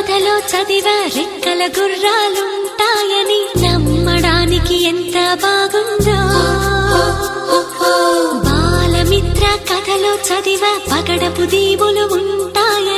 కథలో చదివా రెక్కల గుర్రాలుంటాయని నమ్మడానికి ఎంత బాగుందో బాలమిత్ర కథలో చదివా పగడపు దీవులు ఉంటాయని